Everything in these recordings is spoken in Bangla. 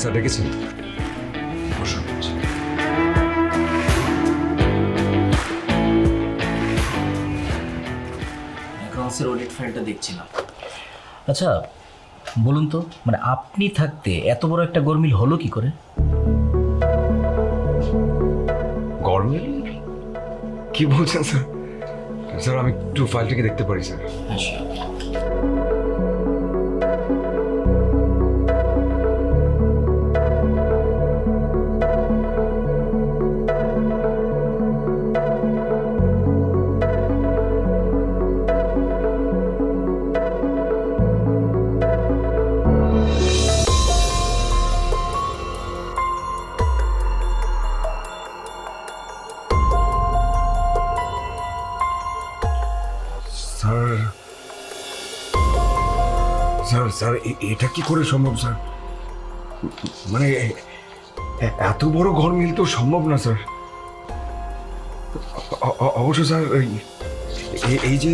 স্যার ডেকেছেন? বসুন। অ্যাকাউন্টসের অডিট ফাইলটা দেখছিলাম। আচ্ছা বলুন তো, মানে আপনি থাকতে এত বড় একটা গরমিল হলো কি করে? গরমিল? কি বলছেন স্যার? স্যার আমি একটু ফাইলটাকে দেখতে পারি স্যার? স্যার স্যার স্যার এটা কি করে সম্ভব স্যার? মানে এত বড় গরমিল তো সম্ভব না স্যার। অবশ্য স্যার এই যে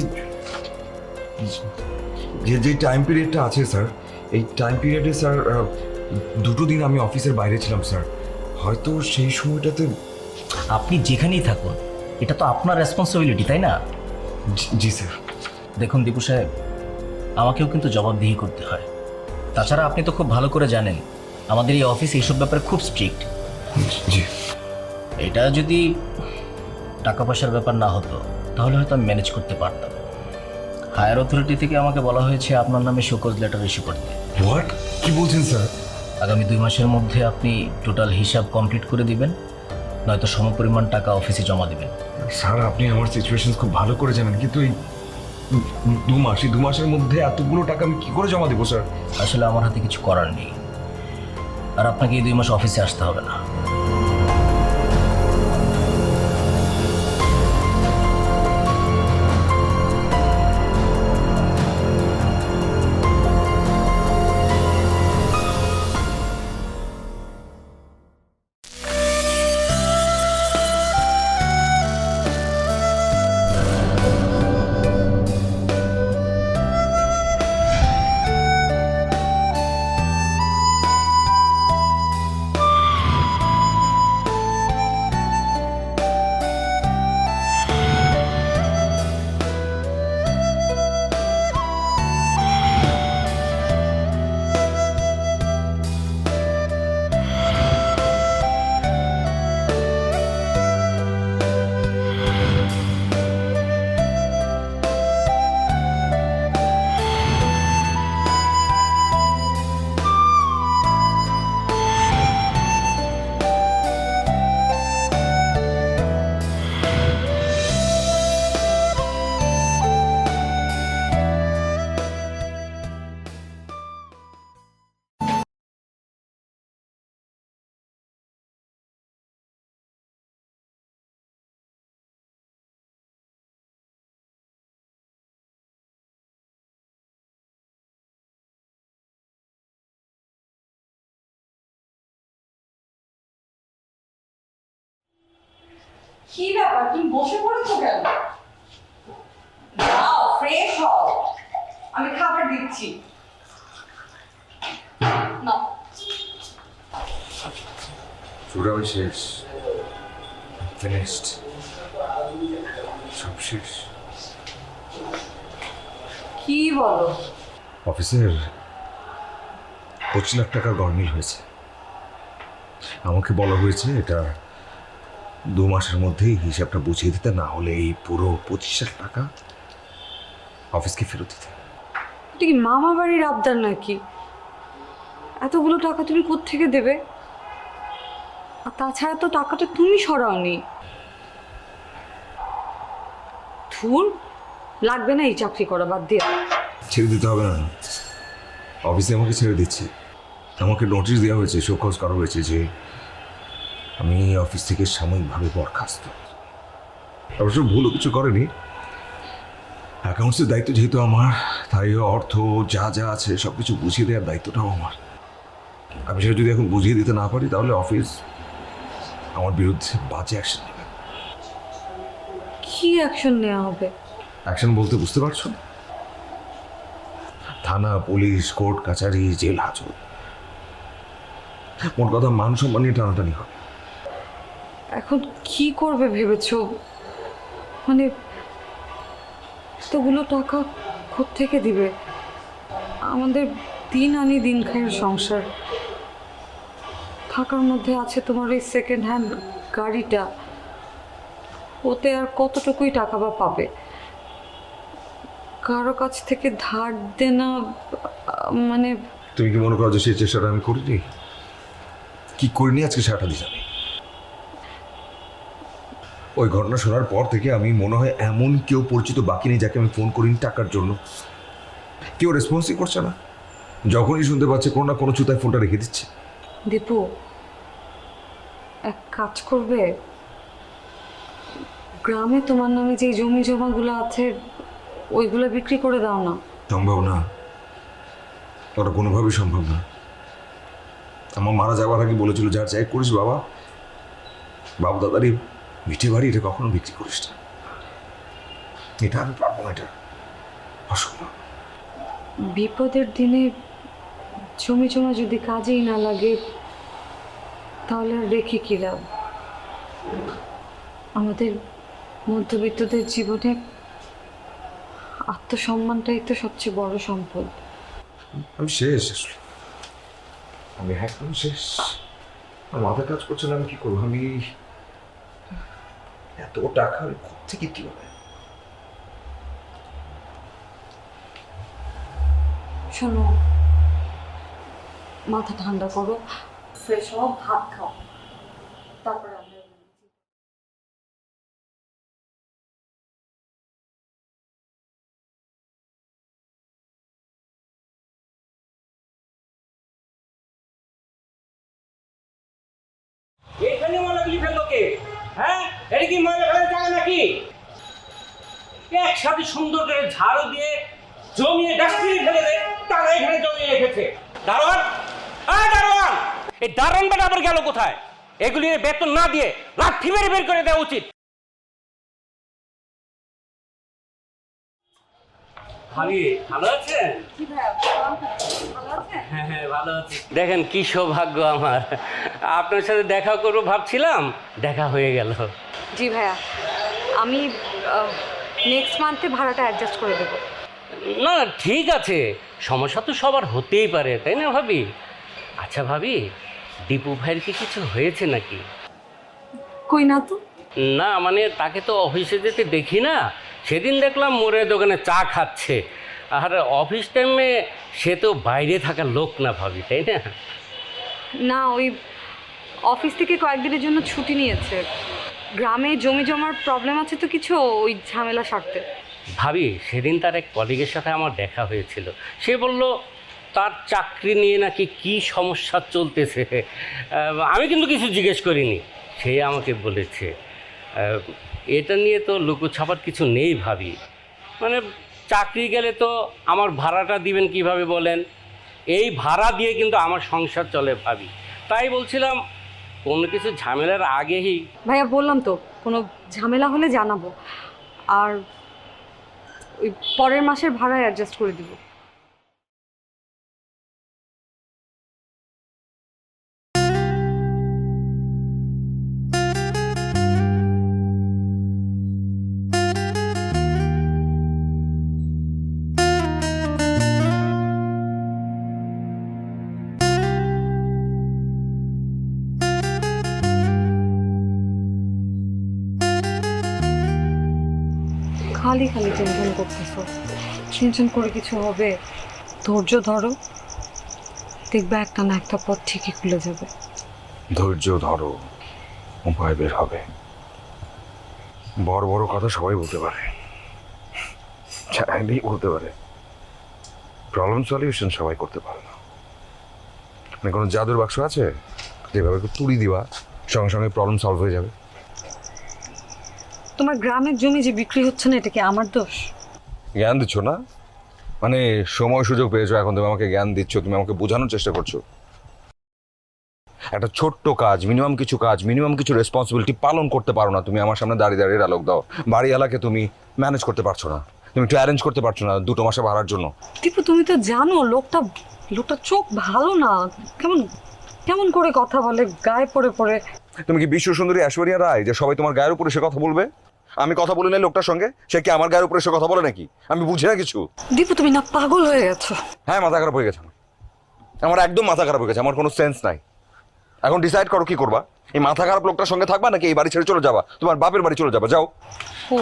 যে টাইম পিরিয়ডটা আছে স্যার, এই টাইম পিরিয়ডে স্যার 2 দিন আমি অফিসের বাইরে ছিলাম স্যার। হয়তো সেই সময়টাতে। আপনি যেখানেই থাকুন এটা তো আপনার রেসপন্সিবিলিটি, তাই না? জি স্যার। দেখুন দীপু সাহেব, আমাকেও কিন্তু জবাবদিহি করতে হয়। তাছাড়া আপনি তো খুব ভালো করে জানেন আমাদের এই অফিস এইসব ব্যাপারে খুব স্ট্রিক্ট। জি। এটা যদি টাকা পয়সার ব্যাপার না হতো তাহলে হয়তো আমি ম্যানেজ করতে পারতাম। হায়ার অথরিটি থেকে আমাকে বলা হয়েছে আপনার নামে শোকজ লেটার ইস্যু করতে। হোয়াট? কি বলছেন স্যার? আগামী 2 মাসের মধ্যে আপনি টোটাল হিসাব কমপ্লিট করে দিবেন, নয়তো সমপরিমাণ টাকা অফিসে জমা দিবেন। স্যার আপনি আমার সিচুয়েশন খুব ভালো করে জানেন, কিন্তু এই 2 মাসের মধ্যে এতগুলো টাকা আমি কি করে জমা দেবো স্যার? আসলে আমার হাতে কিছু করার নেই, আর আপনাকে এই 2 মাস অফিসে আসতে হবে না। কি ব্যাপার, তুমি বসে পড়েছো কেন? যাও ফ্রেশ হও, আমি খাবার দিচ্ছি। নাও। চূড়াও শেষ, ফিনিশড, সব শেষ। কি বলো? অফিসের 25 লাখ টাকার গরমিল হয়েছে। আমাকে বলা হয়েছে এটা 2 মাসের মধ্যেই হিসাবটা বুঝিয়ে দিতে, না হলে এই পুরো 25 লাখ টাকা অফিসকে ফেরত দিতে। এটা কি মামা বাড়ির আবদার নাকি? এতগুলো টাকা তুমি কোত্থেকে দেবে? আর তাছাড়া তো টাকাটা তুমি সরাওনি। ধুর, লাগবে না এই চাকরি করা, বাদ দিয়ে। ছেড়ে দিতে হবে না, অফিসে আমাকে ছেড়ে দিচ্ছে। আমাকে নোটিশ দেওয়া হয়েছে, শোকজ করা হয়েছে যে আমি অফিস থেকে সাময়িকভাবে বরখাস্ত। অবশ্য ভুলও কিছু করেনি। অ্যাকাউন্টসের দায়িত্ব যেহেতু আমার, তাই অর্থ যা যা আছে সব কিছু বুঝিয়ে দেওয়ার দায়িত্বটাও আমার। আমি সেটা যদি এখন বুঝিয়ে দিতে না পারি তাহলে অফিস আমার বিরুদ্ধে বাজে অ্যাকশন নেবে। কি অ্যাকশন নেওয়া হবে? অ্যাকশন বলতে বুঝতে পারছো? থানা, পুলিশ, কোর্ট কাছারি, জেল হাজত। মোট কথা মান সম্মান নিয়ে টানাটানি হবে। এখন কি করবে ভেবেছো? মানে এতগুলো টাকা কোত্থেকে দিবে? আমাদের দিন আনি দিন খায়ের সংসার, থাকার মধ্যে আছে তোমার ওই সেকেন্ড হ্যান্ড গাড়িটা, ওতে আর কতটুকুই টাকা বা পাবে? কারো কাছ থেকে ধার দেনা, মানে তুমি কি মনে করো যে সেই চেষ্টাটা আমি করিনি? কি করিনি আজকে সারাটা দিন আমি? ওই ঘটনা শোনার পর থেকে আমি মনে হয় এমন কেউ পরিচিত বাকি নেই যাকে আমি ফোন করিনি টাকার জন্য। কেউ রেসপন্সই করছে না, যখনই শুনতে পাচ্ছে কোনো না কোনো চুতায় ফোনটা রেখে দিচ্ছে। দীপু, এক কাজ করবে, গ্রামে তোমার নামে যে জমি জমাগুলো আছে ওইগুলো বিক্রি করে দাও না। সম্ভব না, ওটা কোনোভাবেই সম্ভব না। আমার মারা যাওয়ার আগে বলেছিল, যার যাই করিস বাবা, বাবু দাদারই মিঠে বাড়ি, এটা কখনো বিক্রি করিস না। এটা আমি পারবো না, এটা অসম্ভব। বিপদের দিনে জমি জমা যদি কাজেই না লাগে তাহলে আর রেখে কি লাভ? আমাদের মধ্যবিত্তদের জীবনে আত্মসম্মানটাই তো সবচেয়ে বড় সম্পদ। আমি শেষ আসলে, আমি একদম শেষ। আমার মাথা কাজ করছে না, আমি কি করবো? আমি এত টাকা আমি কোত্থেকে কি হবে? শোনো, মাথা ঠান্ডা করো, ফ্রেশ হও, ভাত খাও, তারপরে আমরা এখানে ময়লাগুলি ফেললো কে? হ্যাঁ, এটা কি ময়লা ফেলার জায়গা নাকি? একসাথে সুন্দর করে ঝাড়ু দিয়ে জমিয়ে ডাস্টবিনে ফেলে দে, তারা এখানে জমিয়ে রেখেছে। দারোয়ান, দারোয়ান, এই দারোয়ান বেটা আবার গেল কোথায়? এগুলি বেতন না দিয়ে লাঠি মেরে বের করে দেওয়া উচিত। ভালো আছেন? হ্যাঁ হ্যাঁ, ভালো আছি। দেখেন কি সৌভাগ্য আমার, আপনার সাথে দেখা করবো ভাবছিলাম, দেখা হয়ে গেল। জি ভাইয়া, আমি নেক্সট মান্থে ভাড়াটা অ্যাডজাস্ট করে দেবো। না না, ঠিক আছে, সমস্যা তো সবার হতেই পারে, তাই না ভাবি? আচ্ছা ভাবি, দীপু ভাইয়ের কি কিছু হয়েছে নাকি? কই না তো। না মানে তাকে তো অফিসে যেতে দেখি না, সেদিন দেখলাম মোড়ের দোকানে চা খাচ্ছে। আর অফিস টাইমে সে তো বাইরে থাকার লোক না ভাবি, তাই না? না, ওই অফিস থেকে কয়েকদিনের জন্য ছুটি নিয়েছে, গ্রামে জমি জমার প্রবলেম আছে তো কিছু, ওই ঝামেলা সারতে। ভাবি, সেদিন তার এক কলিগের সাথে আমার দেখা হয়েছিল, সে বলল তার চাকরি নিয়ে নাকি কি সমস্যা চলতেছে। আমি কিন্তু কিছু জিজ্ঞেস করিনি, সে আমাকে বলেছে। এটা নিয়ে তো লুকোছাপার কিছু নেই ভাবি, মানে চাকরি গেলে তো আমার ভাড়াটা দিবেন কিভাবে বলেন? এই ভাড়া দিয়ে কিন্তু আমার সংসার চলে ভাবি, তাই বলছিলাম কোনো কিছু ঝামেলার আগেই। ভাইয়া বললাম তো, কোনো ঝামেলা হলে জানাবো, আর ওই পরের মাসের ভাড়া অ্যাডজাস্ট করে দিব। খালি খালি টেনশন করতেছো, টেনশন করে কিছু হবে? ধৈর্য ধরো, দেখবে একটা না একটা পথ ঠিকই খুলে যাবে। ধৈর্য ধরো, উপায় বের হবে। বড় বড় কথা সবাই বলতে পারে, চাইলেই বলতে পারে, প্রবলেম সলিউশন সবাই করতে পারে না। মানে কোনো জাদুর বাক্স আছে যেভাবে তুড়ি দিবা সঙ্গে সঙ্গে প্রবলেম সলভ হয়ে যাবে? তোমার গ্রামের জমি যে বিক্রি হচ্ছে না, এটা কি আমার দোষ? জ্ঞান দিচ্ছ না, মানে সময় সুযোগ পেয়েছো, এখন তুমি আমাকে জ্ঞান দিচ্ছ, তুমি আমাকে বোঝানোর চেষ্টা করছো। একটা ছোট্ট কাজ, মিনিমাম কিছু রেসপন্সিবিলিটি পালন করতে পারো না তুমি। আমার সামনে দাঁড়িয়ে দাঁড়িয়ে ডায়লগ দাও। বাড়িওয়ালাকে তুমি ম্যানেজ করতে পারছো না, তুমি একটু অ্যারেঞ্জ করতে পারছো না 2 মাসে ভাড়ার জন্য। দীপু, তুমি তো জানো লোকটা চোখ ভালো না, কেমন কেমন করে কথা বলে, গায়ে পড়ে পড়ে। তুমি কি বিশ্ব সুন্দরী ঐশ্বরিয়া রায় যে সবাই তোমার গায়ের উপরে সে কথা বলবে? আমি কথা বলি না লোকটার সঙ্গে, সে কি আমার গায়ের উপরে সে কথা বলে নাকি? আমি বুঝি না কিছু। দীপু তুমি না পাগল হয়ে গেছো? হ্যাঁ, মাথা খারাপ হয়ে গেছে আমার একদম মাথা খারাপ হয়ে গেছে। আমার কোনো সেন্স নাই। এখন ডিসাইড করো কি করবা। এই মাথা খারাপ লোকটার সঙ্গে থাকবা নাকি এই বাড়ি ছেড়ে চলে যাবা, তোমার বাপের বাড়ি চলে যাবা? যাও। ও,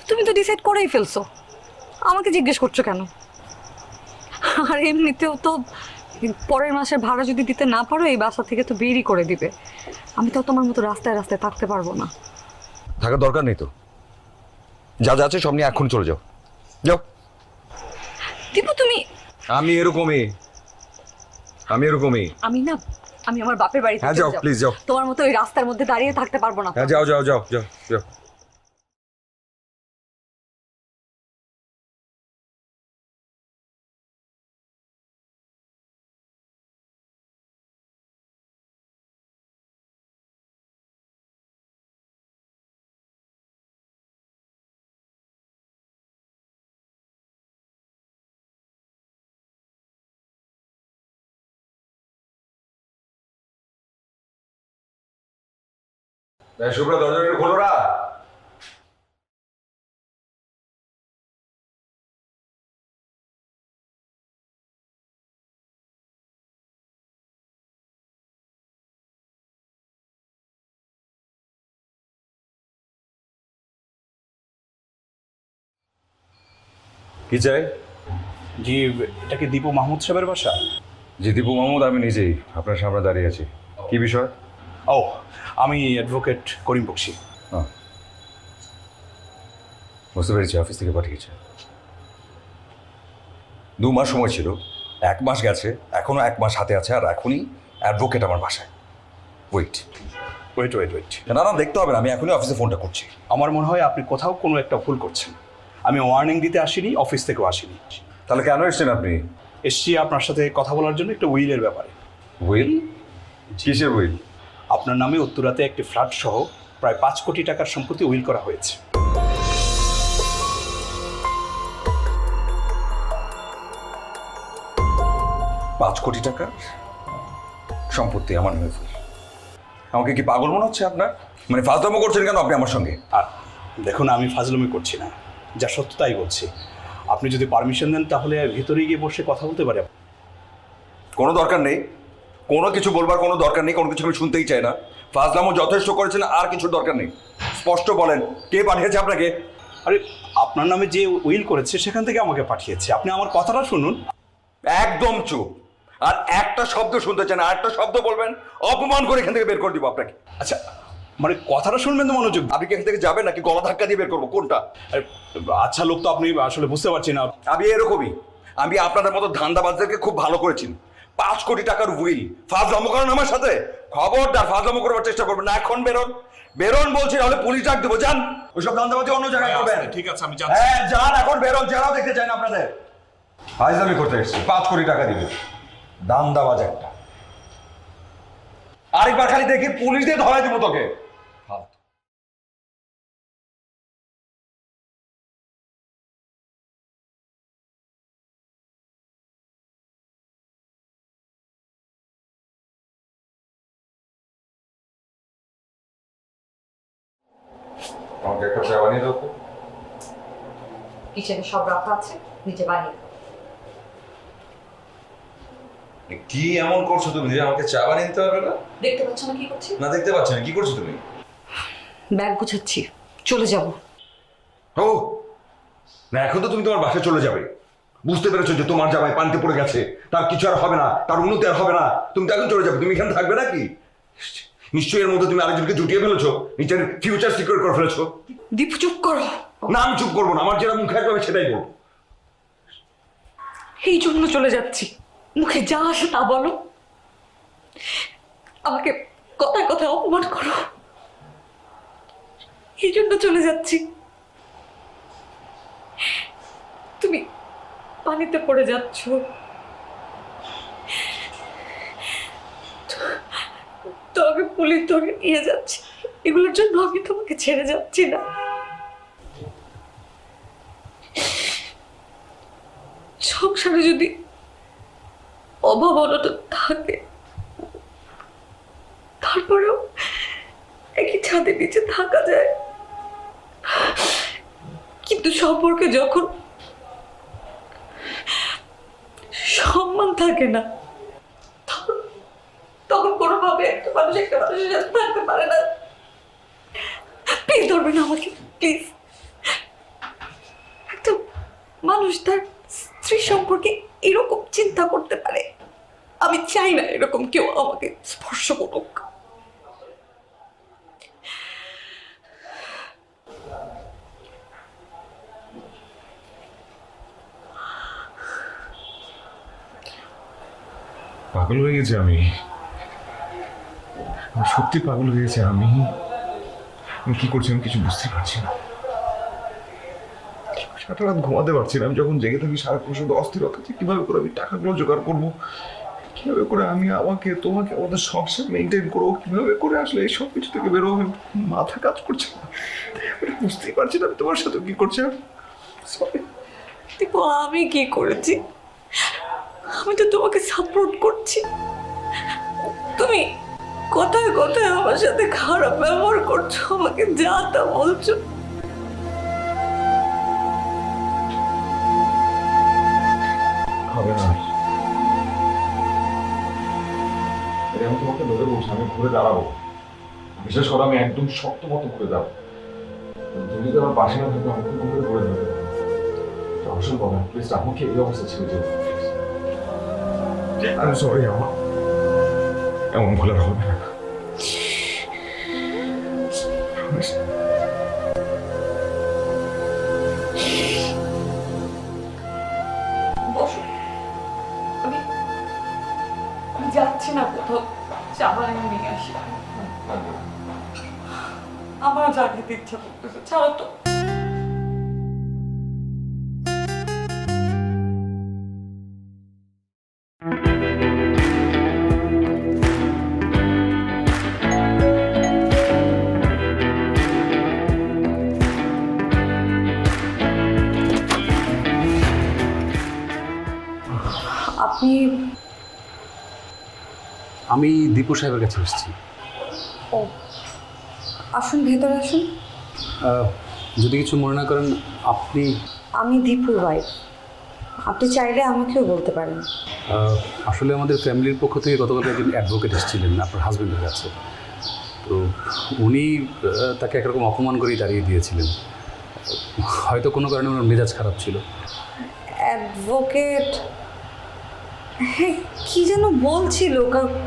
তুমি তো ডিসাইড করেই ফেলছো, আমাকে জিজ্ঞেস করছো কেন? আর এমনিতেও তো পরের মাসের ভাড়া যদি দিতে না পারো এই বাসা থেকে তো বেরই করে দিবে। আমি তো তোমার মতো রাস্তায় রাস্তায় থাকতে পারবো না। থাকার দরকার নেই তো, যা যা আছে সব নিয়ে এখন চলে যাও। যাও। দীপু তুমি। আমি এরকমই। আমি না, আমি আমার বাপের বাড়িতে হ্যাঁ, যাও প্লিজ যাও। তোমার মতো ওই রাস্তার মধ্যে দাঁড়িয়ে থাকতে পারবো না। হ্যাঁ, যাও যাও যাও যাও যাও। শুভ্রা, দরজাটা খোলো না। কি চাই? জি, এটা কি দীপু মাহমুদ সাহেবের বাসা? জি, দীপু মাহমুদ, আমি নিজেই আপনার সামনে দাঁড়িয়ে আছি। কি বিষয়? ও, আমি অ্যাডভোকেট করিম বক্সি। বুঝতে পেরেছি, অফিস থেকে পাঠিয়েছে। 2 মাস সময় ছিল, 1 মাস গেছে, এখনো 1 মাস হাতে আছে, আর এখনই অ্যাডভোকেট আমার বাসায়। ওয়েট। না না, দেখতে হবে না, আমি এখনই অফিসে ফোনটা করছি। আমার মনে হয় আপনি কোথাও কোনো একটা ভুল করছেন। আমি ওয়ার্নিং দিতে আসিনি, অফিস থেকেও আসিনি। তাহলে কেন এসছেন আপনি? এসছি আপনার সাথে কথা বলার জন্য একটা উইলের ব্যাপারে। উইল? কিসের উইল? আপনার নামে উত্তরাতে একটি ফ্ল্যাট সহ প্রায় 5 কোটি টাকার সম্পত্তি উইল করা হয়েছে। $5 কোটি টাকা সম্পত্তি আমার নামে ফুল? আমাকে কি পাগল মনে হচ্ছে আপনার? মানে ফাজলামো করছেন কেন আপনি আমার সঙ্গে? আর দেখুন, আমি ফাজলামি করছি না, যা সত্য তাই বলছি। আপনি যদি পারমিশন দেন তাহলে ভিতরে গিয়ে বসে কথা বলতে পারি। কোনো দরকার নেই, কোনো কিছু বলবার কোনো দরকার নেই, কোনো কিছু আমি শুনতেই চাই না। ফাজলামো যথেষ্ট করেছেন, আর কিছুর দরকার নেই। স্পষ্ট বলেন, কে পাঠিয়েছে আপনাকে? আরে, আপনার নামে যে উইল করেছে সেখান থেকে আমাকে পাঠিয়েছে। আপনি আমার কথাটা শুনুন। একদম চুপ। আর একটা শব্দ শুনতে চান, আর একটা শব্দ বলবেন, অপমান করে এখান থেকে বের করে দিব আপনাকে। আচ্ছা, মানে কথাটা শুনবেন তো মনোযোগ। আপনি কি এখান থেকে যাবেন নাকি গলা ধাক্কা দিয়ে বের করবো, কোনটা? আচ্ছা লোক তো আপনি আসলে বুঝতে পারছি না। আমি এরকমই, আমি আপনাদের মতো ধান্দাবাজদেরকে খুব ভালো করেছি। 5 কোটি টাকার উইল, ফাজলামো করেন আমার সাথে? খবরদার ফাজলামো করবার চেষ্টা করবেন না। এখন বেরোন বলছি, নাহলে পুলিশ ডাক দেবো। যান, ওইসব ধান্দাবাজি অন্য জায়গায় করবেন। ঠিক আছে, আমি হ্যাঁ যান, এখন বেরোন, যারাও দেখতে চাই না আপনাদের। ফাজলামি করতে এসেছি, 5 কোটি টাকা দিবে, ধান্দাবাজ একটা। আরেকবার খালি দেখি পুলিশ দিয়ে ধরাই দিব তোকে। আমাকে একটা চা বানিয়ে দাও। কিচেনে সব রাখা আছে, নিচে বানিয়ে দাও। কি এমন করছো তুমি যে আমাকে চা বানিয়ে দিতে পারবে না? দেখতে পাচ্ছ না কি করছি? না, দেখতে পাচ্ছ না, কি করছো তুমি? ব্যাগ গুছাচ্ছি, চলে যাব। ও না, এখন তো তুমি তোমার বাসায় চলে যাবে। বুঝতে পেরেছো যে তোমার জামাই পানিতে পড়ে গেছে, তার কিছু আর হবে না, তার উন্নতি আর হবে না। তুমি তো এখন চলে যাবে, তুমি এখানে থাকবে নাকি? নিশ্চয়ই এর মধ্যে তুমি আরেকজনকে জুটিয়ে ফেলেছো, নিজের ফিউচার সিকিউর করে ফেলেছো। দীপু চুপ করো। না, আমি চুপ করবো না, আমার যেটা মুখে আসবে আমি সেটাই বলবো। এই জন্য চলে যাচ্ছি, মুখে যা আসে তা বলো, আমাকে কথায় কথায় অপমান করো, এই জন্য চলে যাচ্ছি। তুমি পানিতে পড়ে যাচ্ছ, তোমাকে পুলিশ ধরে নিয়ে যাচ্ছে, এগুলোর জন্য আমি তোমাকে ছেড়ে যাচ্ছি না। সংসারে যদি অভাব অনটন থাকে, তারপরেও একই ছাদের নিচে থাকা যায়, কিন্তু সম্পর্কে যখন সম্মান থাকে না, তখন কোনোভাবে একটা মানুষ একটা মানুষের সাথে থাকতে পারে না। প্লিজ ধরবেন না আমাকে, প্লিজ। একটা মানুষ তার স্ত্রী সম্পর্কে এরকম চিন্তা করতে পারে, আমি চাই না এরকম কেউ আমাকে স্পর্শ করুক। পাগল হয়ে গেছে আমি সত্যি পাগল হয়ে গেছে আমি কি করছি আমি কিছু বুঝতে পারছি না। সারা রাত ঘুমাতে পারছি না। আমি যখন জেগে থাকি সারাক্ষণ শুধু অস্থিরতা যে কিভাবে করে আমি টাকাগুলো জোগাড় করবো, কিভাবে করে আমি আমাকে তোমাকে আমাদের সংসার মেনটেন করবো, কিভাবে করে আসলে এই সব কিছু থেকে বেরোবো। আমি মাথা কাজ করছে না, আমি বুঝতেই পারছি না আমি তোমার সাথে কি করছি। সরি। দেখো আমি কি করেছি, আমি তো তোমাকে সাপোর্ট করছি, তুমি কথায় কথায় আমার সাথে খারাপ ব্যবহার করছো, আমাকে যা তা বলছো। হবে না, আমি তোমাকে ধরে বলছি আমি ঘুরে দাঁড়াবো। বিশেষ করে আমি একদম শক্ত মতো ঘুরে দাঁড়াবো। তুমি যদি আমার পাশে না থাকো আমি খুব করে ঘুরে ধরবে। অসম্ভব না, প্লিজ আমাকে এই অবস্থা ছেড়ে যেও। আমি সরি, আমার এমন ভুল আর হবে না। বসো, আমি যাচ্ছি না কোথাও, চাবার আমি নিয়ে আসি। আমার যা খেতে ইচ্ছা করতেছে, ছাড়ো তো। আপনি? আমি দীপু সাহেবের কাছে এসেছি। ও, আসুন ভেতরে আসুন। যদি কিছু মনে না করেন, আপনি? আমি দীপুর ওয়াইফ, আপনি চাইলে আমাকেও বলতে পারেন। আসলে আমাদের ফ্যামিলির পক্ষ থেকে গতকাল একজন অ্যাডভোকেট এসেছিলেন আপনার হাজব্যান্ডের কাছে। তো উনি তাকে একরকম অপমান করেই তাড়িয়ে দিয়েছিলেন। হয়তো কোনো কারণে ওনার মেজাজ খারাপ ছিল। অ্যাডভোকেট? হ্যাঁ, কি যেন বলছিল,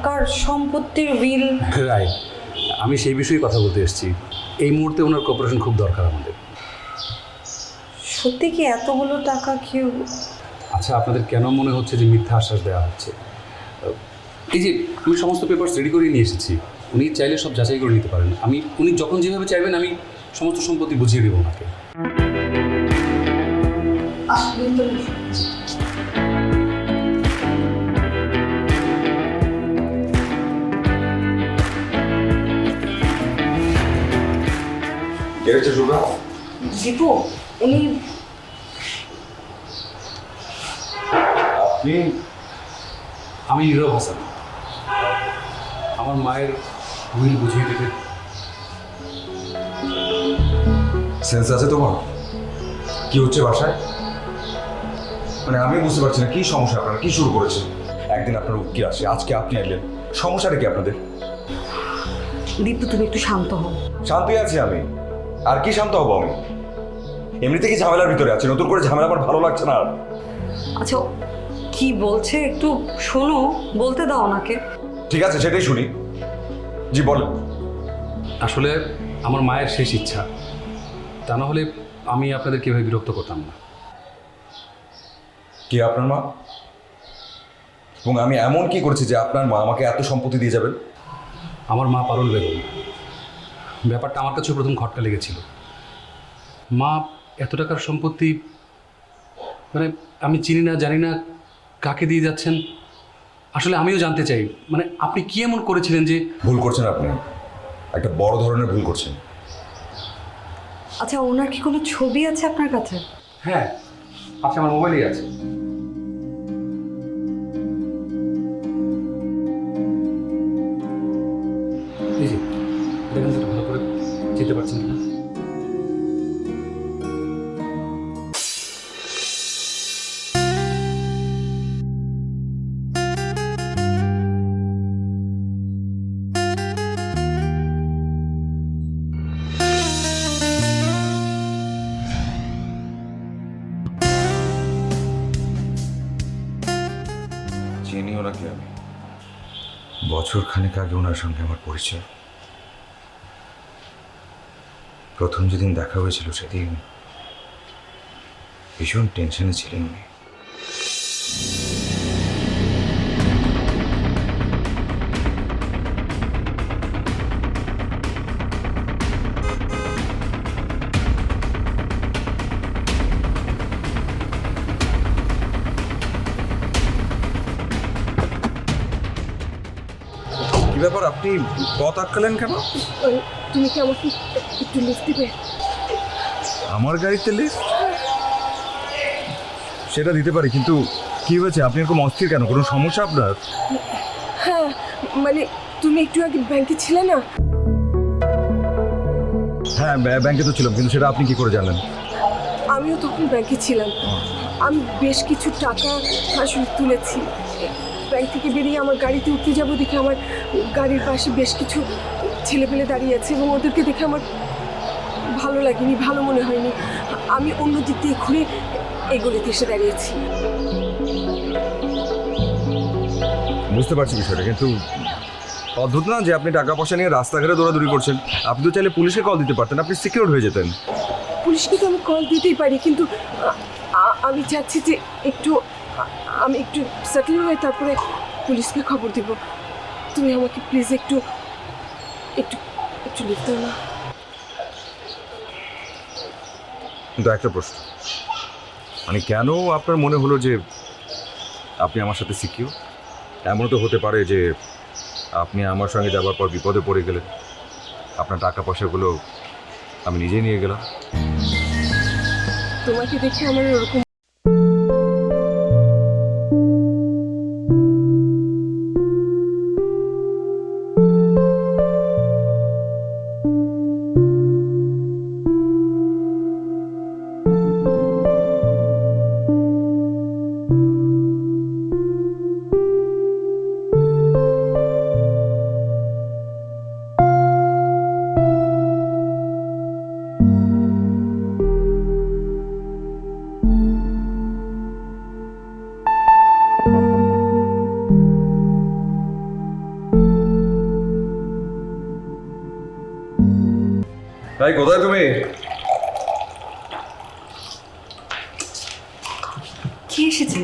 কার সম্পত্তির উইল। রাইট, আমি সেই বিষয়ে কথা বলতে এসেছি। এই মুহূর্তে ওনার কোঅপারেশন খুব দরকার আমাদের। সত্যি কি এতগুলো টাকা কেউ? আচ্ছা, আপনাদের কেন মনে হচ্ছে যে মিথ্যা আশ্বাস দেওয়া হচ্ছে? এই যে আমি সমস্ত পেপারস রেডি করে নিয়ে এসেছি, উনি চাইলে সব যাচাই করে নিতে পারেন। উনি যখন যেভাবে চাইবেন আমি সমস্ত সম্পত্তি বুঝিয়ে দেবো ওনাকে। দীপু, উনি আপনি? আমি নীরব হাসান, আমার মায়ের উইল বুঝিয়ে দিতে। সেন্স আছে তোমার? কি হচ্ছে বাসায়? মানে আমি বুঝতে পারছি না কি সমস্যা, আপনারা কি শুরু করেছেন? একদিন আপনার উকিল আসে, আজকে আপনি এলেন, সমস্যাটা কি আপনাদের? দীপু তুমি একটু শান্ত হও। শান্তই আছি আমি, আর কি শান্ত হবো আমি? এমনিতে কি ঝামেলার ভিতরে আছে, নতুন করে ঝামেলা আমার ভালো লাগছে না। আচ্ছা, কি বলছে একটু শোনো, বলতে দাও ওনাকে। ঠিক আছে, সেটাই শুনি। জি বলেন। আসলে আমার মায়ের শেষ ইচ্ছা, তা না হলে আমি আপনাদের কীভাবে বিরক্ত করতাম না। কি আপনার মা? এবং আমি এমন কি করেছি যে আপনার মা আমাকে এত সম্পত্তি দিয়ে যাবেন? আমার মা পারুল বেগম। ব্যাপারটা আমার কাছে প্রথম খটকা লেগেছিল। মা এত টাকার সম্পত্তি, মানে আমি চিনি না জানি না কাকে দিয়ে যাচ্ছেন। আসলে আমিও জানতে চাই, মানে আপনি কি এমন করেছিলেন যে? ভুল করছেন আপনি, একটা বড় ধরনের ভুল করছেন। আচ্ছা, ওনার কি কোনো ছবি আছে আপনার কাছে? হ্যাঁ, আচ্ছা, আমার মোবাইলেই আছে। বুঝতে পারছেন না। চিনি ওনাকে আমি, বছর খানেক আগে ওনার সঙ্গে আমার পরিচয়। প্রথম যেদিন দেখা হয়েছিল সেদিন ভীষণ টেনশনে ছিলেন উনি। কি ব্যাপার, আপনি পথ আটকালেন কেন? তুমি কি আমাকে একটু লিফট দিবে? আমার গাড়িতে লিফট? সেটা দিতে পারি, কিন্তু কি হয়েছে? আপনি এরকম অস্থির কেন? কোনো সমস্যা আপনার? হ্যাঁ, মানে তুমি একটু আগে ব্যাংকে ছিলে না? হ্যাঁ, ব্যাংকে তো ছিলাম, কিন্তু সেটা আপনি কি করে জানেন? আমিও তখন ব্যাংকে ছিলাম। আমি বেশ কিছু টাকা আসলে তুলেছি। ব্যাংক থেকে বেরিয়ে আমার গাড়িতে উঠতে যাবো, দেখে আমার গাড়ির পাশে বেশ কিছু ছেলেপেলে দাঁড়িয়ে আছে এবং ওদেরকে দেখে আমার ভালো লাগেনি, ভালো মনে হয়নি। আমি অন্য দিক দিয়ে ঘুরে এগুলোতে এসে দাঁড়িয়েছি। বুঝতে পারছি বিষয়টা, কিন্তু অদ্ভুত না যে আপনি টাকা পয়সা নিয়ে রাস্তাঘাটে দৌড়াদৌড়ি করছেন? আপনি তো চাইলে পুলিশকে কল দিতে পারতেন, আপনি সিকিউর হয়ে যেতেন। পুলিশকে তো আমি কল দিতেই পারি, কিন্তু আমি চাচ্ছি যে আমি একটু সেটেল হয়ে তারপরে পুলিশকে খবর দেব। তুমি আমাকে প্লিজ একটু একটু একটু লিখতে দাও না? কিন্তু একটা প্রশ্ন, মানে কেন আপনার মনে হলো যে আপনি আমার সাথে সিকিউর? এমনও তো হতে পারে যে আপনি আমার সঙ্গে যাবার পর বিপদে পড়ে গেলেন, আপনার টাকা পয়সাগুলো আমি নিজেই নিয়ে গেলাম। তোমাকে দেখে আমার ওরকম তাই কোথায় তুমি? কি এসেছে?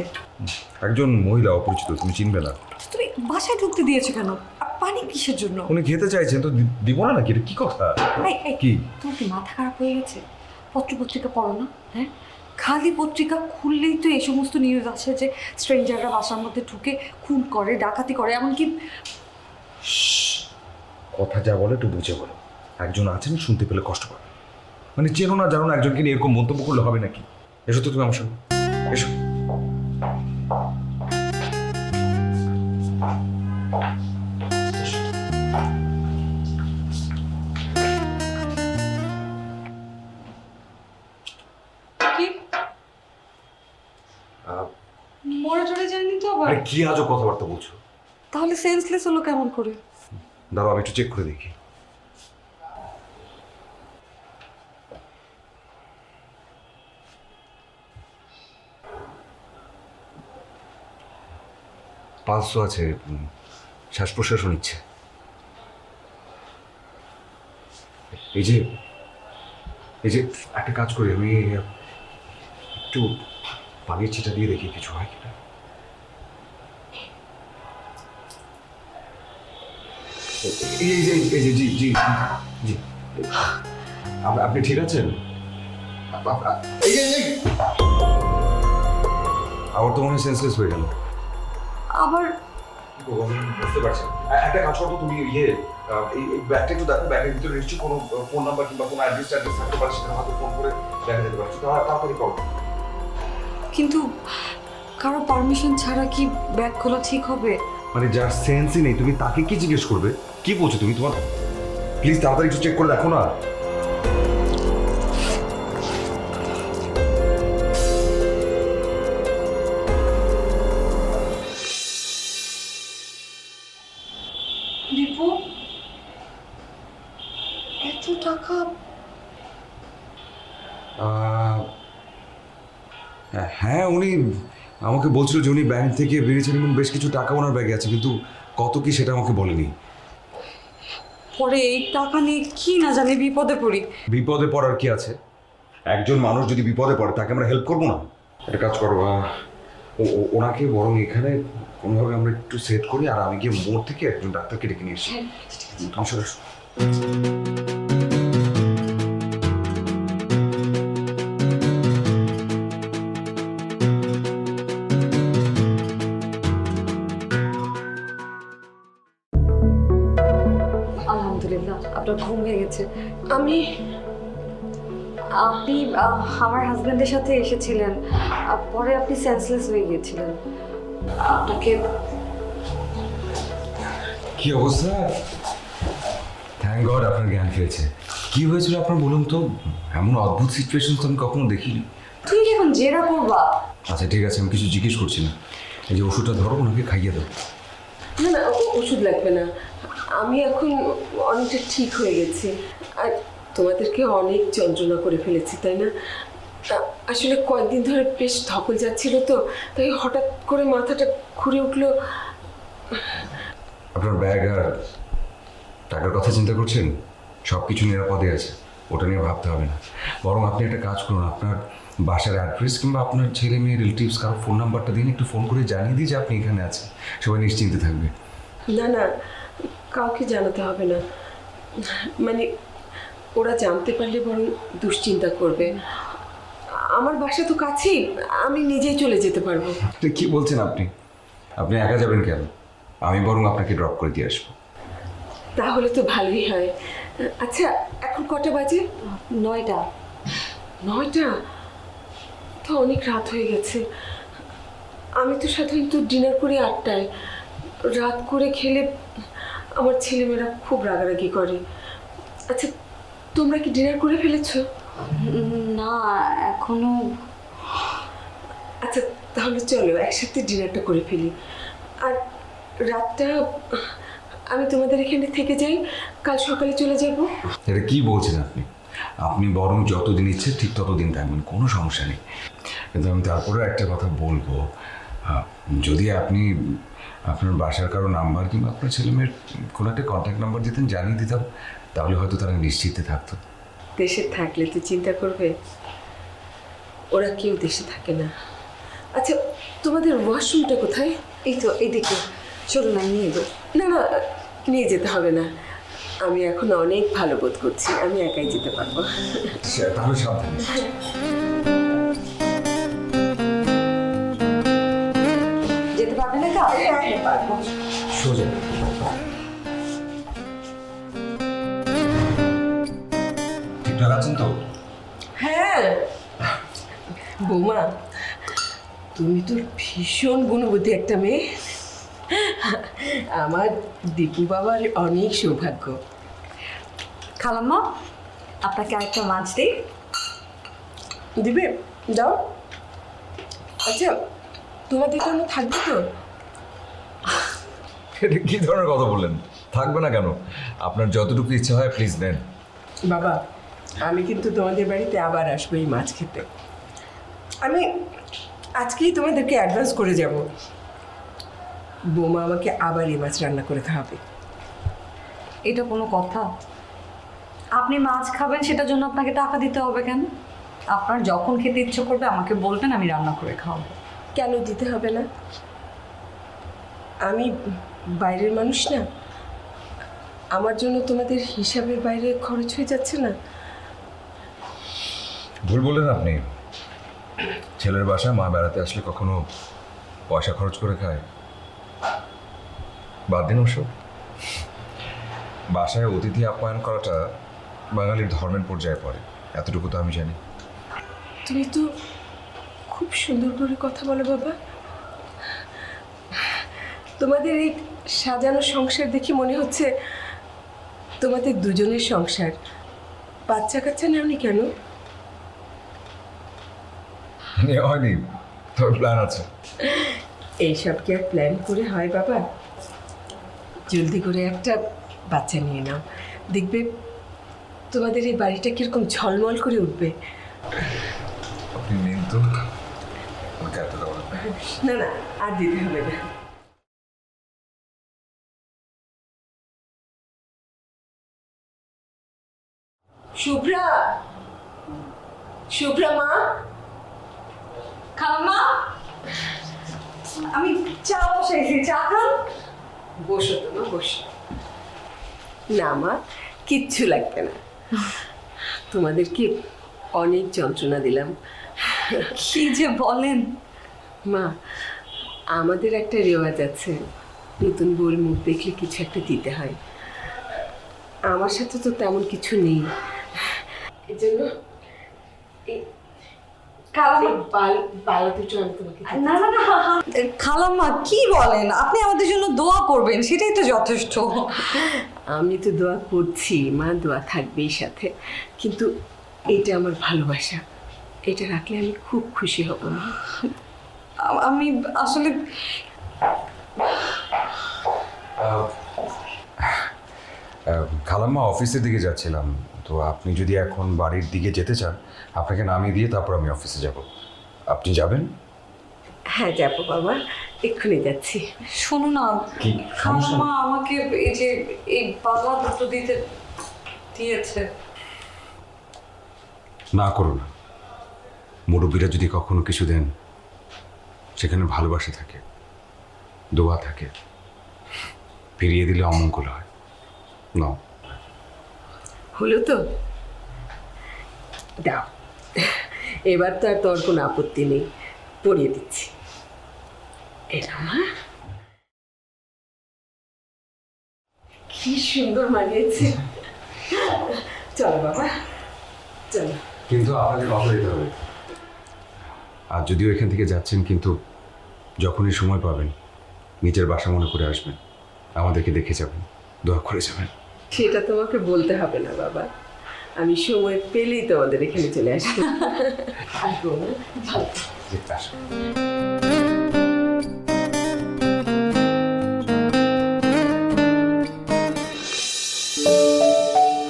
একজন মহিলা, অপরিচিত, তুমি চিনবে না। তুমি বাসায় ঢুকতে দিয়েছো কেন? আর পানি কিসের জন্য? উনি খেতে চাইছেন তো দিব না নাকি? এটা কি কথা? কি? তোমার কি মাথা খারাপ হয়ে গেছে? পত্রিকা পড়ো না? হ্যাঁ, খালি পত্রিকা খুললেই তো এই সমস্ত নিউজ আছে যে স্ট্রেঞ্জাররা বাসার মধ্যে ঢুকে খুন করে, ডাকাতি করে, এমনকি কথা যা বলে একটু বুঝে বলো। একজন আছেন, শুনতে পেলে কষ্ট পাবে। মানে চেনো না জানো না একজনকে নিয়ে এরকম মন্তব্য করলে হবে নাকি? এসো তো তুমি আমার সঙ্গে, এসো। কি মরে চলে যায়নি তো আবার? আরে কি আজও কথাবার্তা বলছো? তাহলে সেন্সলেস হলো কেমন করে? দাঁড়াও, আমি একটু চেক করে দেখি। পালস তো আছে, শ্বাস প্রশ্বাসও নিচ্ছে। এই যে একটা কাজ করি, আমি একটু পানির ছিটা দিয়ে দেখি কিছু হয় কিনা। এই যে জি জি জি, আপনি ঠিক আছেন? আবার তো মনে হয় সেন্সলেস হয়ে গেল। আবার বুঝতে পারছি। একটা কাজ করো, তুমি এই ব্যাগটা একটু দেখো, ব্যাগের ভিতরে নিশ্চয়ই কোনো ফোন নাম্বার কিংবা কোনো অ্যাড্রেস থাকতে পারে, সেখানে হয়তো ফোন করে দেখা যেতে পারে। তাড়াতাড়ি করো। কিন্তু কারো পারমিশন ছাড়া কি ব্যাগ খোলা ঠিক হবে? মানে যার সেন্সই নেই তুমি তাকে কি জিজ্ঞেস করবে? কি বলছো তুমি? তোমার প্লিজ তাড়াতাড়ি একটু চেক করে দেখো না। হ্যাঁ, উনি আমাকে বলছিল যে উনি ব্যাংক থেকে বেরিয়েছেন এবং বেশ কিছু টাকা ওনার ব্যাগে আছে, কিন্তু কত কি সেটা আমাকে বলেনি। পরে এই টাকা নিয়ে কি না জানি বিপদে পড়ি। বিপদে পড়ার কি আছে? একজন মানুষ যদি বিপদে পড়ে তাকে আমরা হেল্প করবো না? একটা কাজ করো, ওনাকে বরং এখানে কোনোভাবে আমরা একটু সেট করি, আর আমি গিয়ে মোড় থেকে একজন ডাক্তারকে ডেকে নিয়ে এসি। আসলে আলহামদুলিল্লাহ, আপনার ঘুম ভেঙে গেছে। আমি আপনি আমার হাজব্যান্ডের সাথে এসেছিলেন, পরে আপনি সেন্সলেস হয়ে গিয়েছিলেন। আপনাকে কি অবস্থা? থ্যাংক গড আপনার জ্ঞান ফিরেছে। কি হয়েছিল আপনার বলুন তো? এমন অদ্ভুত সিচুয়েশন তো আমি কখনো দেখিনি। তুই কি এখন জেরা করবা? আচ্ছা ঠিক আছে, আমি কিছু জিজ্ঞেস করছি না। এই যে ওষুধটা ধরো, ওনাকে খাইয়ে দাও। না না, ওষুধ লাগবে না। আমি এখন অনেকটা ঠিক হয়ে গেছি। আর তোমাদেরকে অনেক যন্ত্রণা করে ফেলেছি, তাই না? আসলে কয়েকদিন ধরে বেশ ধকল যাচ্ছিল, তো তাই হঠাৎ করে মাথাটা ঘুরে উঠলো। আপনার ব্যাগ আর টাকার কথা চিন্তা করছেন? সব কিছু নিরাপদে আছে, ওটা নিয়ে ভাবতে হবে না। বরং আপনি একটা কাজ করুন, আপনার বাসার অ্যাড্রেস কিংবা আপনার ছেলে মেয়ে রিলেটিভস কারো ফোন নাম্বারটা দিন, একটু ফোন করে জানিয়ে দিই যে আপনি এখানে আছেন। সবাই নিশ্চিন্তে থাকবে। না না, কাউকে জানাতে হবে না। মানে ওরা জানতে পারলে বরং দুশ্চিন্তা করবে। আমার বাসা তো কাছেই, আমি নিজেই চলে যেতে পারবো। কি বলছেন আপনি? আপনি একা যাবেন কেন? আমি বরং আপনাকে ড্রপ করে দিয়ে আসবো। তাহলে তো ভালোই হয়। আচ্ছা, এখন কটা বাজে? 9টা। 9টা? তো অনেক রাত হয়ে গেছে। আমি তো সাধারণত ডিনার করি 8টায়। রাত করে খেলে আমার ছেলেমেয়েরা খুব রাগারাগি করে। আচ্ছা, তোমরা কি ডিনার করে ফেলেছো? না, এখনো। আচ্ছা তাহলে চলো একসাথে ডিনারটা করে ফেলি। আর রাতটা আমি তোমাদের এখানে থেকে যাই, কাল সকালে চলে যাব। এটা কি বলছেন আপনি? আপনি বরং যতদিন ইচ্ছে ঠিক ততদিন থাকবেন, কোনো সমস্যা নেই। কিন্তু আমি তারপরে একটা কথা বলবো, যদি আপনি আপনার বাসার কারো নাম্বার কিংবা আপনার ছেলেমেয়ের কোনো একটা কন্ট্যাক্ট নাম্বার দিতেন, জানিয়ে দিতাম, তাহলে হয়তো তারা নিশ্চিন্তে থাকতো। দেশে থাকলে তো চিন্তা করবে, ওরা কেউ দেশে থাকে না। আচ্ছা, তোমাদের ওয়াশরুমটা কোথায়? এই তো এইদিকে, চলুন আমি নিয়ে যাবো। না না, নিয়ে যেতে হবে না। আমি এখন অনেক ভালো বোধ করছি, আমি একাই যেতে পারবো। তাহলে সাবধানে। যেতে পারবেন একা? পারবো। সোজা। ঠিকঠাক আছেন তো? হ্যাঁ বৌমা, তুমি তো ভীষণ গুণবতী একটা মেয়ে। আমার দীপু বাবার অনেক সৌভাগ্য। খালাম্মা, আপনাকে আরেকটা মাছ দিই। দিবে? দাও। আচ্ছা, তোমাদের জন্য থাকবে তো? এটা কি ধরনের কথা বললেন? থাকবে না কেন? আপনার যতটুকু ইচ্ছা হয় প্লিজ নেন। বাবা, আমি কিন্তু তোমাদের বাড়িতে আবার আসবো এই মাছ খেতে। আমি আজকেই তোমাদেরকে অ্যাডভান্স করে যাব। বৌমা আমাকে আবার এই মাছ রান্না করে খাওয়াবে। এটা কোনো কথা? আপনি মাছ খাবেন, সেটার জন্য আপনাকে টাকা দিতে হবে কেন? আপনার যখন খেতে ইচ্ছে করবে আমাকে বলবেন, আমি রান্না করে খাওয়াবো। কেন দিতে হবে না? আমি বাইরের মানুষ না, আমার জন্য তোমাদের হিসাবের বাইরে খরচ হয়ে যাচ্ছে না? ভুল বললেন আপনি। ছেলের বাসায় মা বেড়াতে আসলে কখনো পয়সা খরচ করে খায়? বাদ দিন ওসব। বাসায় অতিথি আপ্যায়ন করাটা বাঙালির ধর্মের পর্যায়ে পড়ে, এতটুকু তো আমি জানি। তুমি তো খুব সুন্দর করে কথা বলো বাবা। তোমাদের এই সাজানো সংসার দেখে মনে হচ্ছে তোমাদের দুজনের সংসার। বাচ্চা কাচ্চা নেওনি কেন? হয়নি, তবে প্ল্যান আছে। এইসব কি আর প্ল্যান করে হয় বাবা? জলদি করে একটা বাচ্চা নিয়ে নাও, দেখবে তোমাদের এই বাড়িটা কিরকম ঝলমল করে উঠবে। আপনি নিন তো আমাকে এত দেওয়া না না, আর দিতে হবে না। শুভ্রা, শুভ্রা মা, খালাম্মা, আমি চা বসাইছি, চা খান। বসো তো মা, বসো। না মা, কিচ্ছু লাগবে না। তোমাদেরকে অনেক যন্ত্রণা দিলাম। কি যে বলেন। মা, আমাদের একটা রেওয়াজ আছে, নতুন বউর মুখ দেখলে কিছু একটা দিতে হয়। আমার সাথে তো তেমন কিছু নেই, এই জন্য বালা দুটো আমি তোমাকে দিই। না না না, খালাম্মা কি বলেন, আপনি আমাদের জন্য দোয়া করবেন, সেটাই তো যথেষ্ট। আমি তো দোয়া করছি মা, দোয়া থাকবেই সাথে, কিন্তু এটা আমার ভালোবাসা, এটা রাখলে আমি খুব খুশি হব মা। আমি আসলে খালাম্মা অফিসের দিকে যাচ্ছিলাম, তো আপনি যদি এখন বাড়ির দিকে যেতে চান আপনাকে নামিয়ে দিয়ে তারপর আমি অফিসে যাব। আপনি যাবেন? হ্যাঁ যাবো বাবা, এক্ষুনি যাচ্ছি। শোনো না, কি খালাম্মা আমাকে এই যে এই বালা দুটো দিয়েছে। না করো না, মুরব্বীরা যদি কখনো কিছু দেন সেখানে ভালোবাসা থাকে, দোয়া থাকে, ফিরিয়ে দিলে অমঙ্গল হয়। না হলো তো, দাও। এবার তো আর তোর কোনো আপত্তি নেই, পরিয়ে দিচ্ছি। এটা মা, কি সুন্দর মানিয়েছে। চলো বাবা, চলো। কিন্তু আপনাকে কথা দিতে হবে। আর যদিও এখান থেকে যাচ্ছেন, কিন্তু যখনই সময় পাবেন নিজের বাসা মনে করে আসবেন, আমাদেরকে দেখে যাবেন, দোয়া করে যাবেন। সেটা তোমাকে বলতে হবে না বাবা, আমি সময় পেলেই তোমাদের এখানে চলে আসবো। আসবো না? ভালো। আসুন।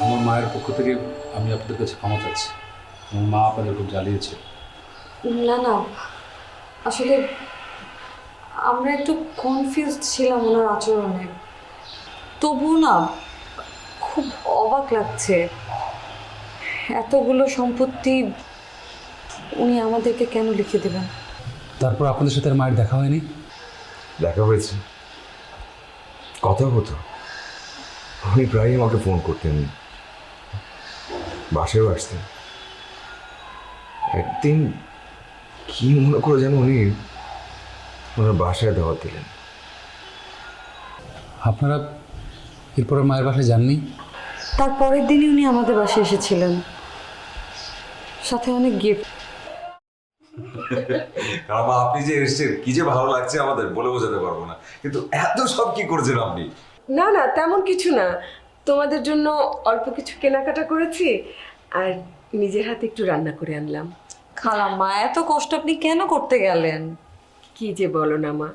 আমার মায়ের পক্ষ থেকে আমি আপনাদের কাছে ক্ষমা চাচ্ছি। আমার মা আপনাদের খুব জ্বালিয়েছে। না না, আসলে আমরা একটু কনফিউজড ছিলাম ওনার আচরণে, তবুও না খুব অবাক লাগছে। এতগুলো সম্পত্তি উনি আমাদেরকে কেন লিখে দেবেন? তারপর আপনাদের সাথে আর মায়ের দেখা হয়নি? দেখা হয়েছে, কথা হতো, উনি প্রায়ই আমাকে ফোন করতেন, বাসায়ও আসতেন। একদিন কি মনে করে যেন উনি ওনার বাসায় দাওয়াত দিলেন। আপনারা এরপর আর মায়ের বাসায় যাননি? তার পরের দিনই উনি আমাদের বাসায় এসেছিলেন, সাথে অনেক গিফট। কারণ আপনি যে এসেছেন কি যে ভালো লাগছে আমাদের বলে বোঝাতে পারবো না, কিন্তু এত সব কি করেছেন আপনি? না না, তেমন কিছু না, তোমাদের জন্য অল্প কিছু কেনাকাটা করেছি আর নিজের হাতে একটু রান্না করে আনলাম। খালাম্মা, এত কষ্ট আপনি কেন করতে গেলেন? কি যে বলো না মা,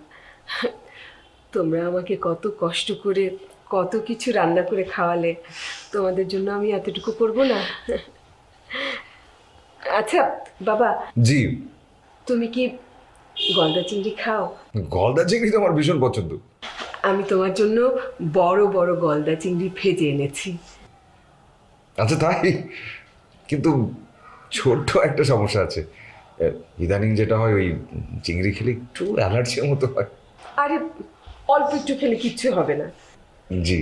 তোমরা আমাকে কত কষ্ট করে কত কিছু রান্না করে খাওয়ালে, তোমাদের জন্য আমি এতটুকু করব না? আচ্ছা বাবা, জি। তুমি কি গলদা চিংড়ি খাও? গলদা চিংড়ি তো আমার ভীষণ পছন্দ। আমি তোমার জন্য বড় বড় গলদা চিংড়ি ভেজে এনেছি। আচ্ছা তাই? কিন্তু ছোট্ট একটা সমস্যা আছে, ইদানিং যেটা হয় ওই চিংড়ি খেলে একটু অ্যালার্জির মতো হয়। আরে অল্প একটু খেলে কিচ্ছু হবে না। জি,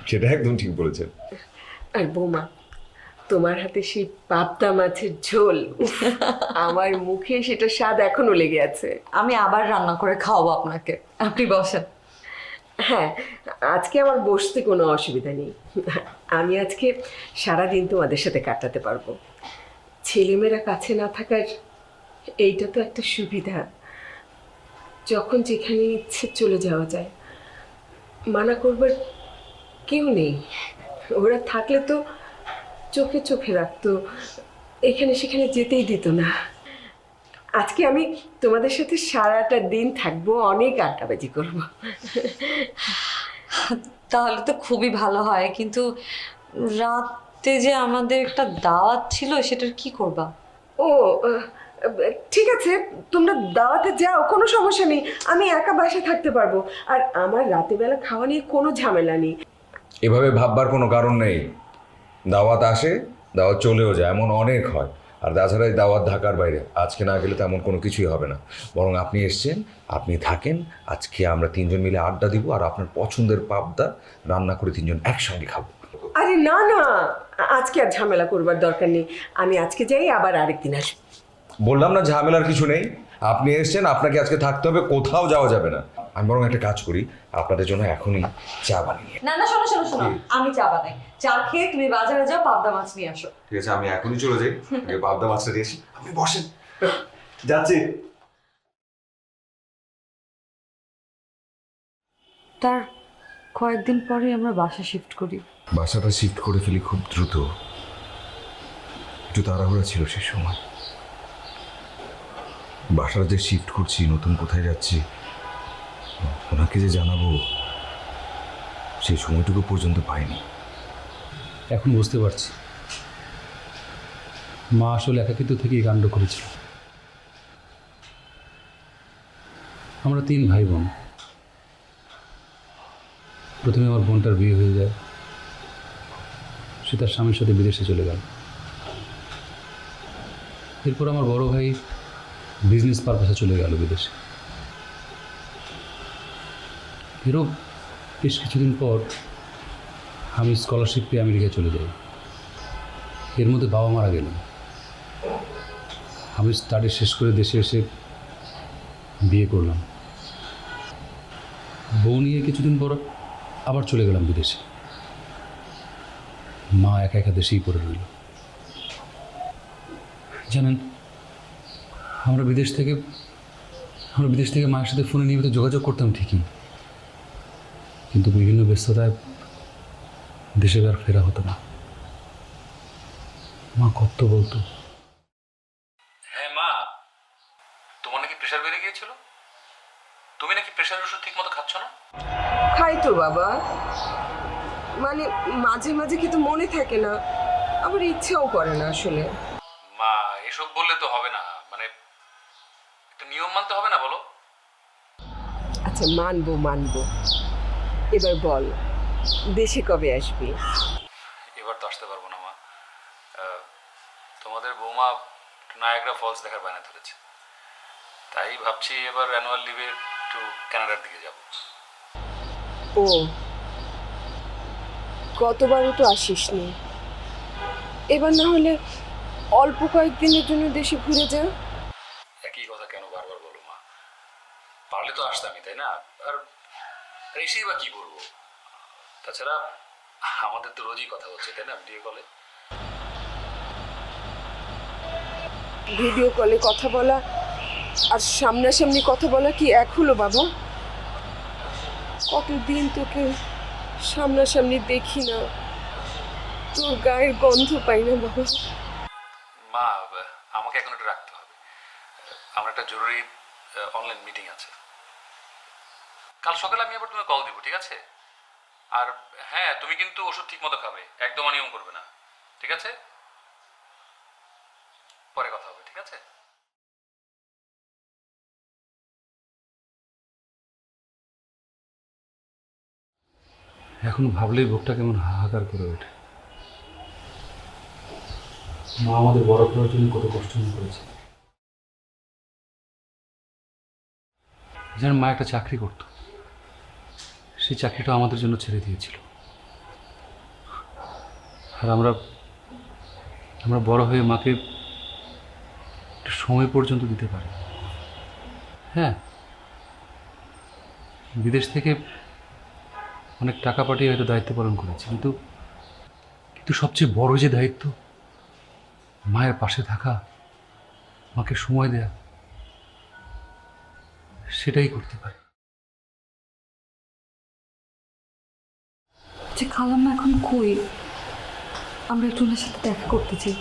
সেটা একদম ঠিক বলেছেন। আর বৌমা, তোমার হাতে সেই পাবদা মাছের ঝোল, উফ, আমার মুখে সেটা স্বাদ এখনো লেগে আছে। আমি আবার রান্না করে খাওয়াবো আপনাকে, আপনি বসেন। হ্যাঁ, আজকে আমার বসতে কোনো অসুবিধা নেই, আমি আজকে সারাদিন তোমাদের সাথে কাটাতে পারবো। ছেলেমেয়েরা কাছে না থাকার এইটা তো একটা সুবিধা, যখন যেখানে ইচ্ছে চলে যাওয়া যায়, মানা করবার কেউ নেই। ওরা থাকলে তো চোখে চোখে রাখতো, এখানে সেখানে যেতেই দিত না। আজকে আমি তোমাদের সাথে সারাটা দিন থাকবো, অনেক আড্ডাবাজি করব। তাহলে তো খুবই ভালো হয়, কিন্তু রাতে যে আমাদের একটা দাওয়াত ছিল, সেটার কি করবা? ও ঠিক আছে, তোমরা দাওয়াতে যাও, কোনো সমস্যা নেই। আমি একা বাসায় থাকতে পারবো। আর আমার রাতের বেলা খাওয়া নিয়ে কোনো ঝামেলা নেই। এভাবে ভাববার কোনো কারণ নেই। দাওয়াত আসে, দাওয়াত চলেও যায়, এমন অনেক হয়। আর তাছাড়া এই দাওয়াত ঢাকার বাইরে, আজকে না গেলে তেমন কোনো কিছুই হবে না। বরং আপনি এসছেন, আপনি থাকেন, আজকে আমরা তিনজন মিলে আড্ডা দিব আর আপনার পছন্দের পাবদা রান্না করে তিনজন একসঙ্গে খাবো। আরে না না, আজকে আর ঝামেলা করবার দরকার নেই। আমি আজকে যাই, আবার আরেকদিন আসবো। বললাম না ঝামেলার কিছু নেই। আপনি এসছেন, আপনাকে আজকে থাকতে হবে, কোথাও যাওয়া যাবে না। আমি বরং একটা কাজ করি, আপনাদের জন্য এখনই চা বানিয়ে। না না, শোনো শোনো শোনো, আমি চা বানাই। চা খেয়ে তুমি বাজারে যাও, পাবদা মাছ নিয়ে আসো। ঠিক আছে, আমি এখনই চলে যাই, পাবদা মাছটা দিয়ে আসি। আপনি বসেন, যাচ্ছি। তার কয়েকদিন পরে আমরা বাসা শিফট করি। বাসাটা শিফট করে ফেলি খুব দ্রুত, একটু তাড়াহুড়া ছিল সে সময়। বাসাটা যে শিফট করছি, নতুন কোথায় যাচ্ছি, ওনাকে যে জানাবো সেই সময়টুকু পর্যন্ত পাইনি। এখন বুঝতে পারছি মা আসলে একাকিত্ব থেকেই কাণ্ড করেছিল। আমরা 3 ভাই বোন। প্রথমে আমার বোনটার বিয়ে হয়ে যায়, সে তার স্বামীর সাথে বিদেশে চলে গেল। এরপর আমার বড় ভাই বিজনেস পারপাসে চলে গেল বিদেশে। এরও বেশ কিছুদিন পর আমি স্কলারশিপ পেয়ে আমেরিকায় চলে যাই। এর মধ্যে বাবা মারা গেলেন। আমি স্টাডি শেষ করে দেশে এসে বিয়ে করলাম। বউ নিয়ে কিছুদিন পর আবার চলে গেলাম বিদেশে। মা একা একা দেশেই পড়ে রইল। জানেন, আমরা বিদেশ থেকে মায়ের সাথে ফোনে নিয়মিত যোগাযোগ করতাম ঠিকই, কিন্তু বিভিন্ন ব্যস্ততায় দেশে আর ফেরা হতো না। মা কত বলতো, হ্যাঁ মা, তোমার নাকি প্রেশার বেড়ে গিয়েছিল, তুমি নাকি প্রেশারের ওষুধ ঠিক মতো খাচ্ছ না। খাই তো বাবা, মানে মাঝে মাঝে কিন্তু মনে থাকে না, আবার ইচ্ছাও করে না আসলে। মা এসব বললে তো হবে না, মানে একটা নিয়ম মানতে হবে না বলো। আচ্ছা মানবো মানবো, এবার বল দেশে কবে আসবি? এবার তো আসতে পারবো না মা। তোমাদের বৌমা নায়াগ্রা ফলস দেখার বায়না ধরেছে, তাই ভাবছি এবার অ্যানুয়াল লিভে একটু কানাডার দিকে যাব। ও, গতবারও তো আসিসনি, এবার না হলে অল্প কয়েকদিনের জন্য দেশে ঘুরে যা। একই কথা কেন বারবার বলো মা, পারলে তো আসতামই, তাই না? আর এসেই বা কি করবো? তাছাড়া আমাদের তো রোজই কথা হচ্ছে, তাই না, ভিডিও কলে। ভিডিও কলে কথা বলা আর সামনাসামনি কথা বলা কি এক হলো বাবা? কতদিন তোকে সামনাসামনি দেখি না, তোর গায়ের গন্ধ পাই না বাবা। মা আমাকে এখন একটু রাখতে হবে, আমার একটা জরুরি অনলাইন মিটিং আছে। কাল সকালে আমি আবার তোমাকে কল দিব, ঠিক আছে? আর হ্যাঁ, তুমি কিন্তু ওষুধ ঠিক মতো খাবে, একদম অনিয়ম করবে না, ঠিক আছে? পরে কথা হবে, ঠিক আছে? এখন ভাবলেই বুকটা কেমন হাহাকার করে ওঠে। মা আমাদের বড় করার জন্য কত কষ্ট করেছে। যেন মা একটা চাকরি করত, সেই চাকরিটা আমাদের জন্য ছেড়ে দিয়েছিল। আর আমরা বড় হয়ে মাকে একটা সময় পর্যন্ত দিতে পারি। হ্যাঁ, বিদেশ থেকে অনেক টাকা পাঠিয়ে হয়তো দায়িত্ব পালন করেছি, কিন্তু সবচেয়ে বড় যে দায়িত্ব, মায়ের পাশে থাকা, মাকে সময় দেয়া, সেটাই করতে পারি। যে খালাম্মা এখন কই? আমরা একটু ওনার সাথে দেখা করতে চাই।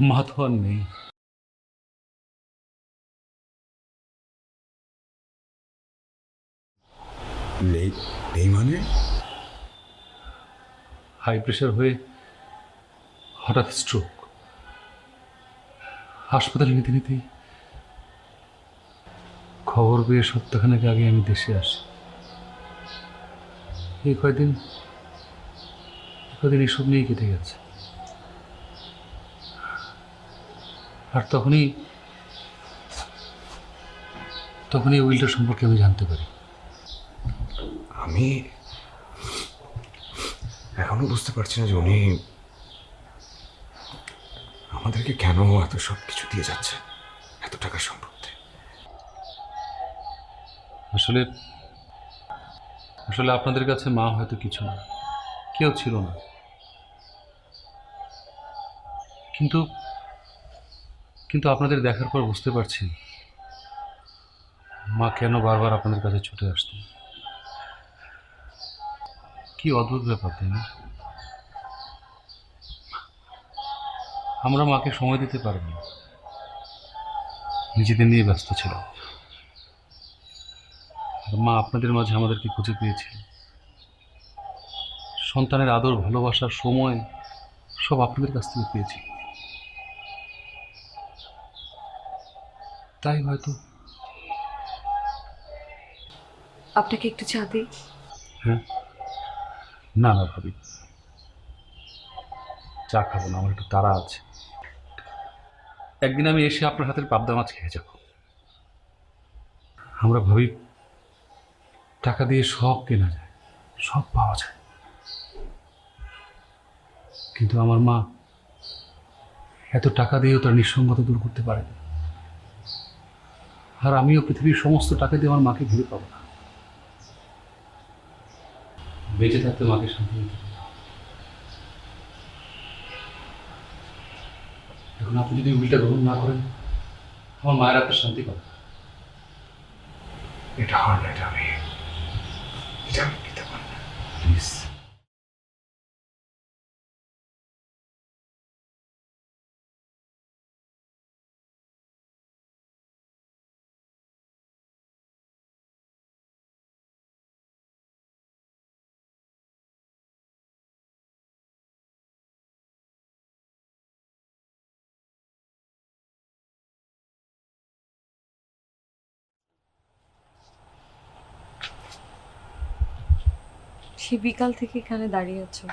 মা তো আর নেই। নেই? নেই মানে? হাই প্রেশার হয়ে হঠাৎ স্ট্রোক। হাসপাতালে নিতে নিতেই খবর পেয়ে সপ্তাহখানেক আগে আমি দেশে আসি। এই কয়দিন এসব নিয়েই কেটে গেছে। আর তখনই উইলটা সম্পর্কে আমি জানতে পারি। আমি এখনো বুঝতে পারছি না যে উনি আমাদেরকে কেন এত সব কিছু দিয়ে যাচ্ছে, এত টাকার সম্পত্তি। আসলে আপনাদের কাছে মা হয়তো কিছু না, কেউ ছিল না, কিন্তু আপনাদের দেখার পর বুঝতে পারছি মা কেন বারবার আপনাদের কাছে ছুটে আসতেন। কি অদ্ভুত ব্যাপার, তাই না? আমরা মাকে সময় দিতে পারিনি, নিজেদের নিয়ে ব্যস্ত ছিল। আর মা আপনাদের মাঝে আমাদেরকে খুঁজে পেয়েছিল। সন্তানের আদর, ভালোবাসার সময় সব আপনাদের কাছ থেকে পেয়েছিল। তাই হয়তো। আপনাকে একটু চা দিই? হ্যাঁ, না ভাবি, চা খাবো না, আমার একটু তাড়া আছে। একদিন আমি এসে আপনার হাতের পাবদা মাছ খেয়ে যাব। আমরা ভাবি টাকা দিয়ে সব কেনা যায়, সব পাওয়া যায়, কিন্তু আমার মা এত টাকা দিয়েও তার নিঃসঙ্গতা দূর করতে পারে না। আর আমিও পৃথিবীর সমস্ত টাকা দিয়ে আমার মাকে ঘিরে পাবো না। বেঁচে থাকতে মাকে শান্তি দিতে পারি। এখন আপনি যদি উইলটা গ্রহণ না করেন, আমার মায়ের আপনার শান্তি পাবে। এটা হয় না, এটা আমি নিতে পারি না, প্লিজ। সে বিকাল থেকে এখানে দাঁড়িয়ে আছো,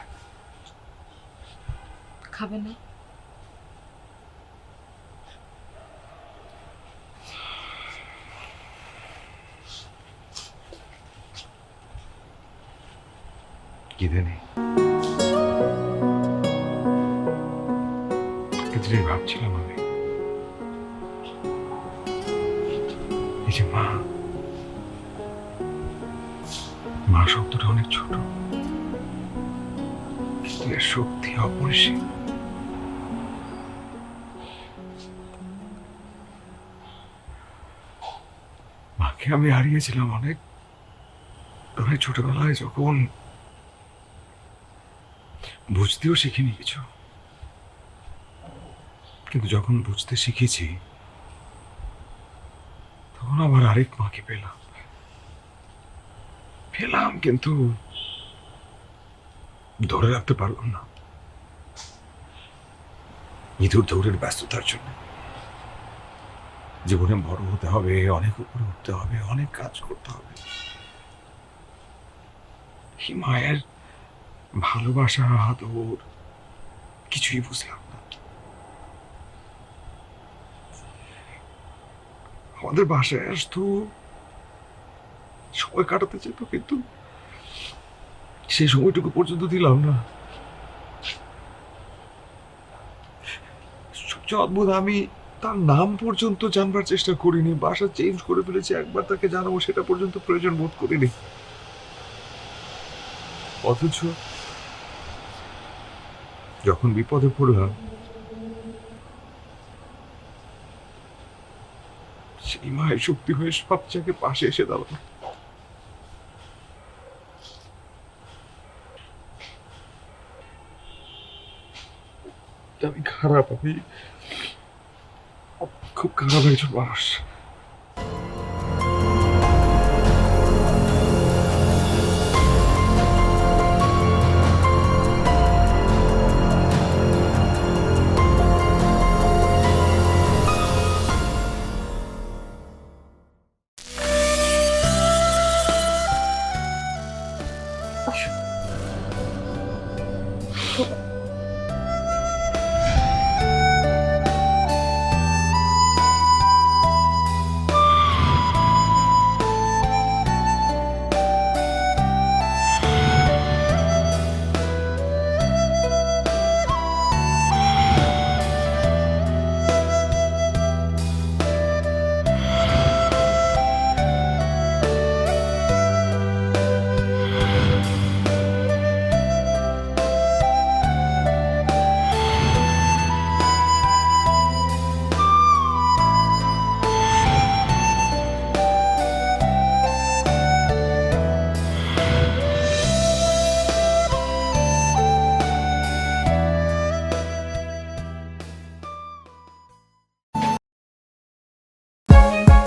খাবে না? খিদে নেই। কিছু ভাবছিলাম আমি, এই যে মা শব্দটা অনেক ছোট, কিন্তু এর শক্তি অপরিসীম। মাকে আমি হারিয়েছিলাম অনেক ছোটবেলায়, যখন বুঝতেও শিখিনি কিছু, কিন্তু যখন বুঝতে শিখেছি তখন আবার আরেক মাকে পেলাম, কিন্তু ধরে রাখতে পারলাম না। ইঁদুর দৌড়ের ব্যস্ততার জন্য জীবনে বড় হতে হবে, অনেক উপরে উঠতে হবে, অনেক কাজ করতে হবে। মায়ের ভালোবাসা, আদর কিছুই বুঝলাম না। আমাদের বাসায় আসতো, সময় কাটাতে যেত, কিন্তু সেই সময়টুকু পর্যন্ত দিলাম না। সবচেয়ে অদ্ভুত, আমি তার নাম পর্যন্ত জানবার চেষ্টা করিনি। বাসা চেঞ্জ করে ফেলেছি, একবার তাকে জানাবো সেটা পর্যন্ত প্রয়োজন বোধ করিনি। অথচ যখন বিপদে পড়লাম, সেই মায়ের শক্তি হয়ে সব জায়গায় পাশে এসে দাঁড়ালো। আমি খারাপ, আমি খুব খারাপ একজন মানুষ।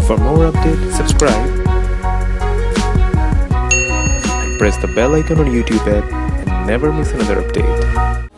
For more updates, subscribe and press the bell icon on YouTube app and never miss another update.